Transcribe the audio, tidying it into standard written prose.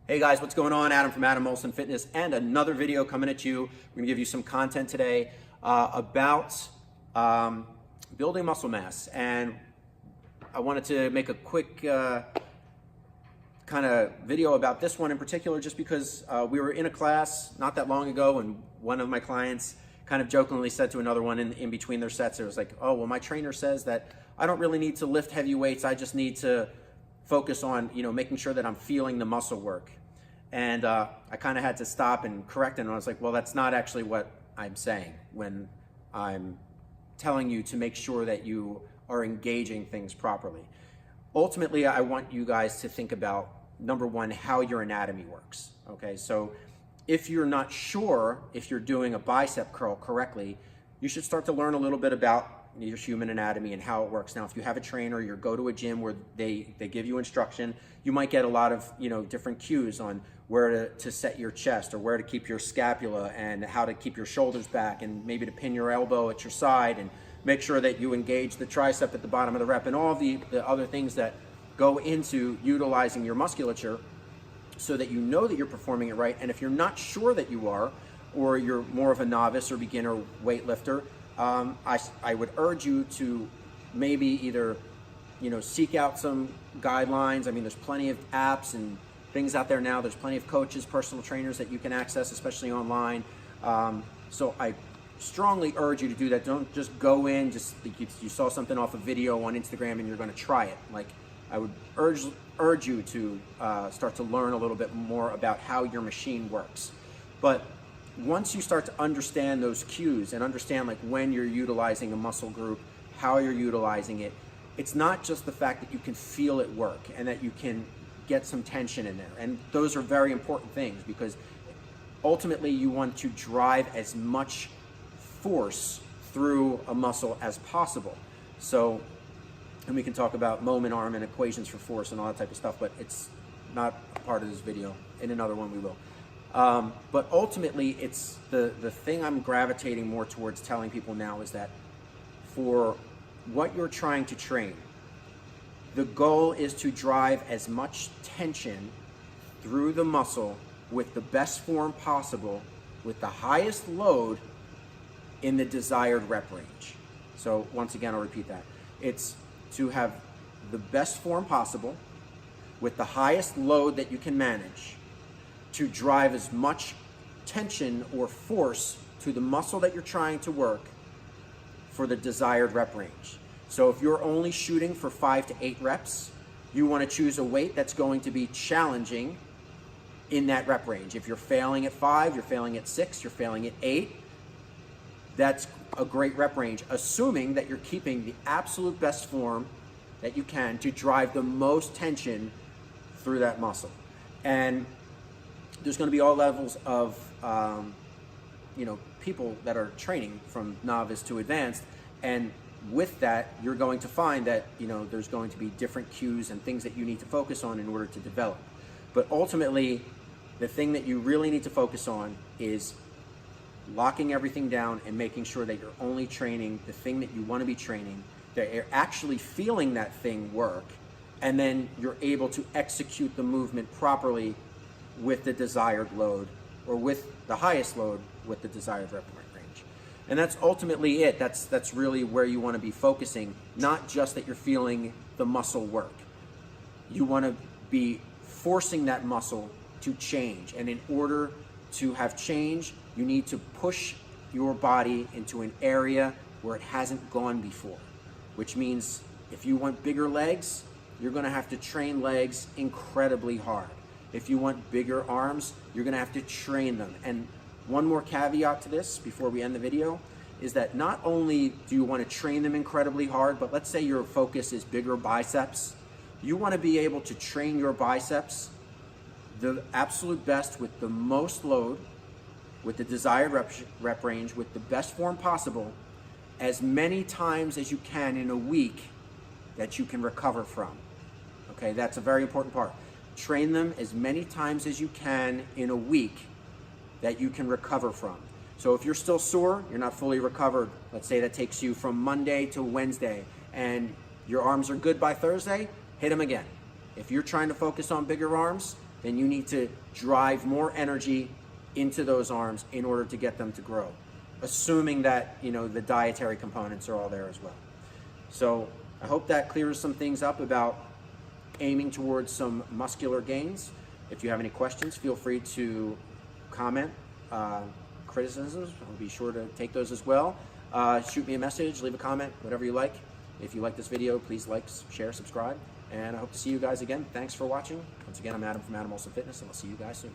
Hey guys, what's going on? Adam from Atomolsonfitness, and another video coming at you. We're gonna give you some content today about building muscle mass. And I wanted to make a quick kind of video about this one in particular, just because we were in a class not that long ago, and one of my clients kind of jokingly said to another one in between their sets, it was like, oh, well, my trainer says that I don't really need to lift heavy weights. I just need to focus on, making sure that I'm feeling the muscle work. And I kind of had to stop and correct it. And I was like, well, that's not actually what I'm saying when I'm telling you to make sure that you are engaging things properly. Ultimately, I want you guys to think about, number one, how your anatomy works. Okay, so if you're not sure if you're doing a bicep curl correctly, you should start to learn a little bit about your human anatomy and how it works. Now, if you have a trainer, you go to a gym where they give you instruction, you might get a lot of different cues on where to set your chest, or where to keep your scapula, and how to keep your shoulders back, and maybe to pin your elbow at your side, and make sure that you engage the tricep at the bottom of the rep, and all the other things that go into utilizing your musculature so that you know that you're performing it right. And if you're not sure that you are, or you're more of a novice or beginner weightlifter, I would urge you to maybe either, seek out some guidelines. I mean, there's plenty of apps and things out there now. There's plenty of coaches, personal trainers that you can access, especially online. So I strongly urge you to do that. Don't just go in, just think you saw something off a video on Instagram and you're going to try it. Like, I would urge you to start to learn a little bit more about how your machine works. But once you start to understand those cues and understand like when you're utilizing a muscle group, how you're utilizing it, it's not just the fact that you can feel it work and that you can get some tension in there. And those are very important things, because ultimately you want to drive as much force through a muscle as possible. So, and we can talk about moment arm and equations for force and all that type of stuff, but it's not a part of this video. In another one we will. But ultimately, it's the thing I'm gravitating more towards telling people now is that for what you're trying to train, the goal is to drive as much tension through the muscle with the best form possible, with the highest load in the desired rep range. So once again, I'll repeat that. It's to have the best form possible with the highest load that you can manage, to drive as much tension or force to the muscle that you're trying to work for the desired rep range. So if you're only shooting for 5 to 8 reps, you want to choose a weight that's going to be challenging in that rep range. If you're failing at 5, you're failing at 6, you're failing at 8, that's a great rep range, assuming that you're keeping the absolute best form that you can to drive the most tension through that muscle. And there's going to be all levels of people that are training from novice to advanced, and with that you're going to find that there's going to be different cues and things that you need to focus on in order to develop. But ultimately, the thing that you really need to focus on is locking everything down and making sure that you're only training the thing that you want to be training, that you're actually feeling that thing work, and then you're able to execute the movement properly with the desired load, or with the highest load with the desired rep range. And that's ultimately it. That's really where you want to be focusing, not just that you're feeling the muscle work. You want to be forcing that muscle to change. And in order to have change, you need to push your body into an area where it hasn't gone before, which means if you want bigger legs, you're going to have to train legs incredibly hard. If you want bigger arms, you're going to have to train them. And one more caveat to this before we end the video is that not only do you want to train them incredibly hard, but let's say your focus is bigger biceps. You want to be able to train your biceps the absolute best with the most load, with the desired rep range, with the best form possible, as many times as you can in a week that you can recover from. Okay, that's a very important part. Train them as many times as you can in a week that you can recover from. So if you're still sore, you're not fully recovered, let's say that takes you from Monday to Wednesday, and your arms are good by Thursday, hit them again. If you're trying to focus on bigger arms, then you need to drive more energy into those arms in order to get them to grow, assuming that, you know, the dietary components are all there as well. So I hope that clears some things up about aiming towards some muscular gains. If you have any questions, feel free to comment, criticisms, I'll be sure to take those as well. Shoot me a message, leave a comment, whatever you like. If you like this video, please like, share, subscribe, and I hope to see you guys again. Thanks for watching. Once again, I'm Adam from Atomolsonfitness, and I'll see you guys soon.